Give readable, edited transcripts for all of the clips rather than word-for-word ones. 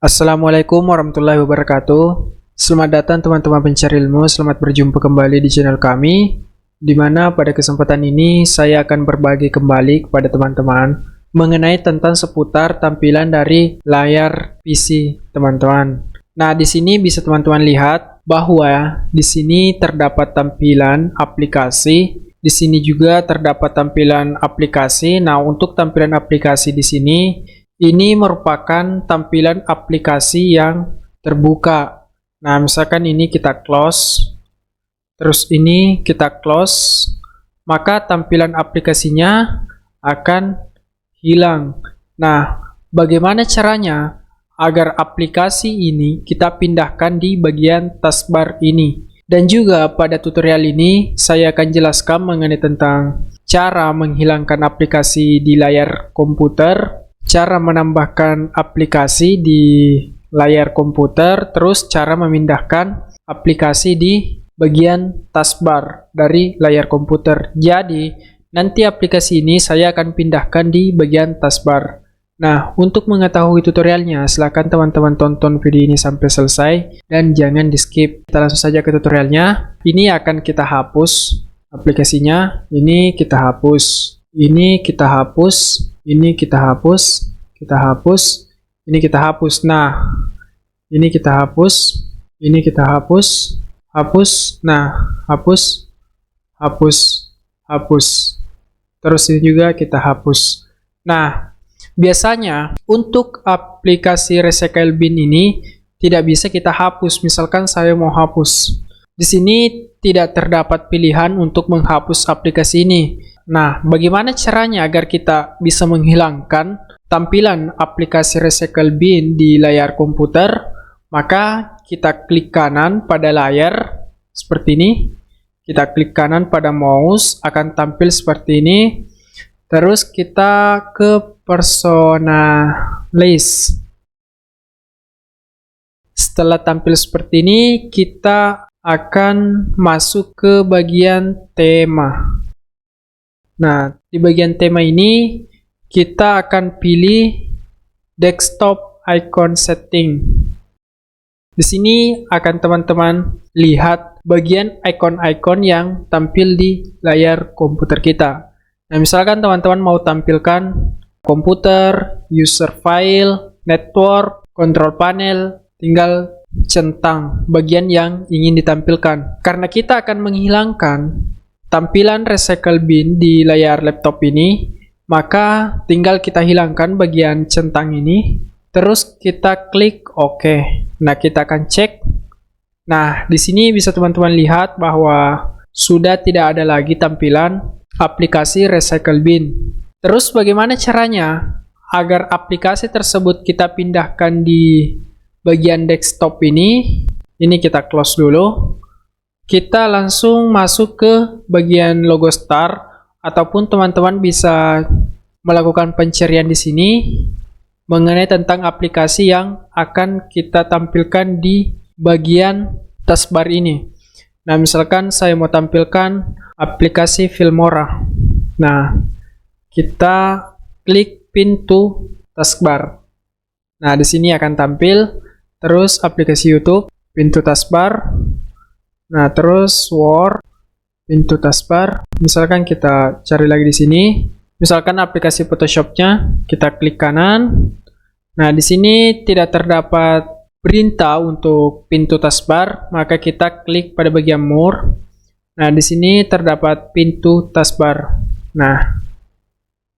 Assalamualaikum warahmatullahi wabarakatuh. Selamat datang teman-teman pencari ilmu, selamat berjumpa kembali di channel kami, di mana pada kesempatan ini saya akan berbagi kembali kepada teman-teman mengenai tentang seputar tampilan dari layar PC teman-teman. Nah, di sini bisa teman-teman lihat bahwa di sini terdapat tampilan aplikasi. Di sini juga terdapat tampilan aplikasi. Nah, untuk tampilan aplikasi di sini ini merupakan tampilan aplikasi yang terbuka. Nah, misalkan ini kita close, terus ini kita close, maka tampilan aplikasinya akan hilang. Nah, bagaimana caranya agar aplikasi ini kita pindahkan di bagian taskbar ini? Dan juga pada tutorial ini saya akan jelaskan mengenai tentang cara menghilangkan aplikasi di layar komputer, cara menambahkan aplikasi di layar komputer, terus cara memindahkan aplikasi di bagian taskbar dari layar komputer. Jadi, nanti aplikasi ini saya akan pindahkan di bagian taskbar. Nah, untuk mengetahui tutorialnya, silakan teman-teman tonton video ini sampai selesai dan jangan di-skip. Kita langsung saja ke tutorialnya. Ini akan kita hapus aplikasinya, ini kita hapus, ini kita hapus, ini kita hapus, kita hapus, ini kita hapus. Nah, ini kita hapus, ini kita hapus, hapus. Nah, hapus, hapus, hapus. Terus ini juga kita hapus. Nah, biasanya untuk aplikasi Recycle Bin ini tidak bisa kita hapus. Misalkan saya mau hapus, di sini tidak terdapat pilihan untuk menghapus aplikasi ini. Nah, bagaimana caranya agar kita bisa menghilangkan tampilan aplikasi Recycle Bin di layar komputer? Maka kita klik kanan pada layar seperti ini. Kita klik kanan pada mouse, akan tampil seperti ini. Terus kita ke personalize. Setelah tampil seperti ini, kita akan masuk ke bagian tema. Nah, di bagian tema ini kita akan pilih desktop icon setting. Di sini akan teman-teman lihat bagian icon-icon yang tampil di layar komputer kita. Nah, misalkan teman-teman mau tampilkan komputer, user file, network, control panel, tinggal centang bagian yang ingin ditampilkan. Karena kita akan menghilangkan tampilan Recycle Bin di layar laptop ini, maka tinggal kita hilangkan bagian centang ini, terus kita klik OK. Nah, kita akan cek. Nah, di sini bisa teman-teman lihat bahwa sudah tidak ada lagi tampilan aplikasi Recycle Bin. Terus bagaimana caranya agar aplikasi tersebut kita pindahkan di bagian desktop ini? Ini kita close dulu. Kita langsung masuk ke bagian logo start, ataupun teman-teman bisa melakukan pencarian di sini mengenai tentang aplikasi yang akan kita tampilkan di bagian taskbar ini. Nah, misalkan saya mau tampilkan aplikasi Filmora. Nah, kita klik pintu taskbar. Nah, di sini akan tampil terus aplikasi YouTube, pintu taskbar. Nah, terus Word, pintu taskbar. Misalkan kita cari lagi di sini. Misalkan aplikasi Photoshop-nya, kita klik kanan. Nah, di sini tidak terdapat perintah untuk pintu taskbar, maka kita klik pada bagian More. Nah, di sini terdapat pintu taskbar. Nah,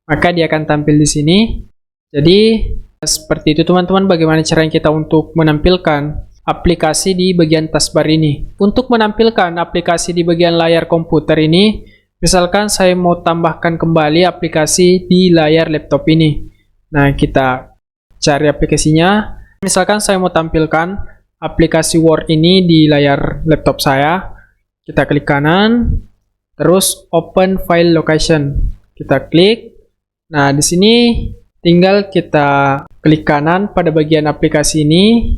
maka dia akan tampil di sini. Jadi, seperti itu teman-teman bagaimana caranya kita untuk menampilkan aplikasi di bagian taskbar ini. Untuk menampilkan aplikasi di bagian layar komputer ini, misalkan saya mau tambahkan kembali aplikasi di layar laptop ini. Nah, kita cari aplikasinya. Misalkan saya mau tampilkan aplikasi Word ini di layar laptop saya. Kita klik kanan, terus Open File Location. Kita klik. Nah, di sini tinggal kita klik kanan pada bagian aplikasi ini.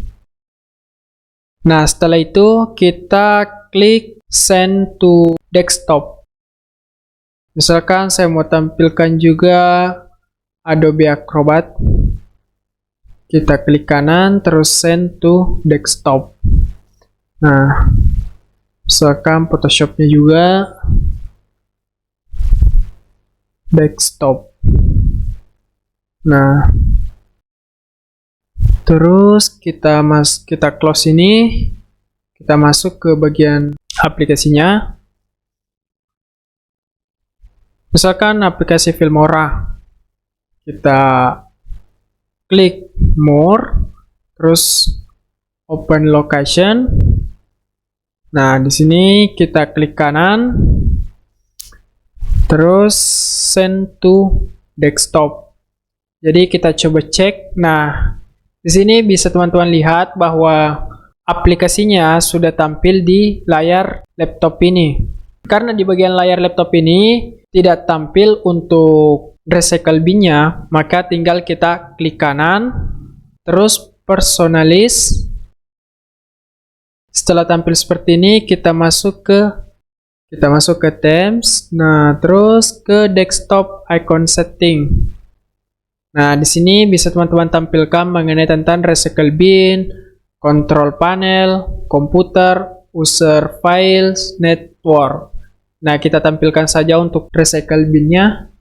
Nah, setelah itu kita klik Send to Desktop. Misalkan saya mau tampilkan juga Adobe Acrobat. kita klik kanan, terus send to desktop. Nah, misalkan Photoshopnya juga desktop. Nah, terus kita close ini, kita masuk ke bagian aplikasinya. Misalkan aplikasi Filmora, kita klik more, terus open location. Nah, di sini kita klik kanan, terus send to desktop. Jadi kita coba cek. Nah, di sini bisa teman-teman lihat bahwa aplikasinya sudah tampil di layar laptop ini. Karena di bagian layar laptop ini tidak tampil untuk recycle bin-nya, maka tinggal kita klik kanan, terus personalize. Setelah tampil seperti ini, kita masuk ke themes. Nah, terus ke desktop icon setting. Nah, di sini bisa teman-teman tampilkan mengenai tentang recycle bin, control panel, komputer, user files, network. Nah, kita tampilkan saja untuk recycle bin-nya.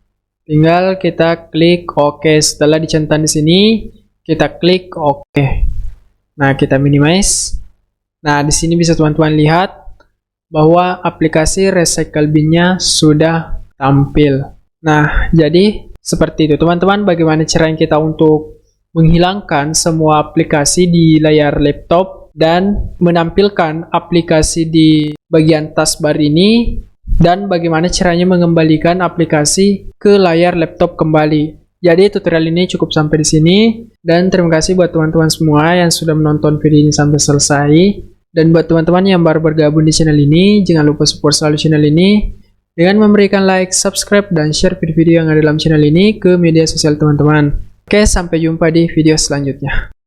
Tinggal kita klik OK. Setelah dicentang di sini, kita klik OK. Nah, kita minimize. Nah, di sini bisa teman-teman lihat bahwa aplikasi recycle bin-nya sudah tampil. Nah, jadi seperti itu teman-teman, bagaimana caranya kita untuk menghilangkan semua aplikasi di layar laptop dan menampilkan aplikasi di bagian taskbar ini, dan bagaimana caranya mengembalikan aplikasi ke layar laptop kembali. Jadi tutorial ini cukup sampai di sini, dan terima kasih buat teman-teman semua yang sudah menonton video ini sampai selesai. Dan buat teman-teman yang baru bergabung di channel ini, jangan lupa support selalu channel ini dengan memberikan like, subscribe, dan share video-video yang ada dalam channel ini ke media sosial teman-teman. Oke, sampai jumpa di video selanjutnya.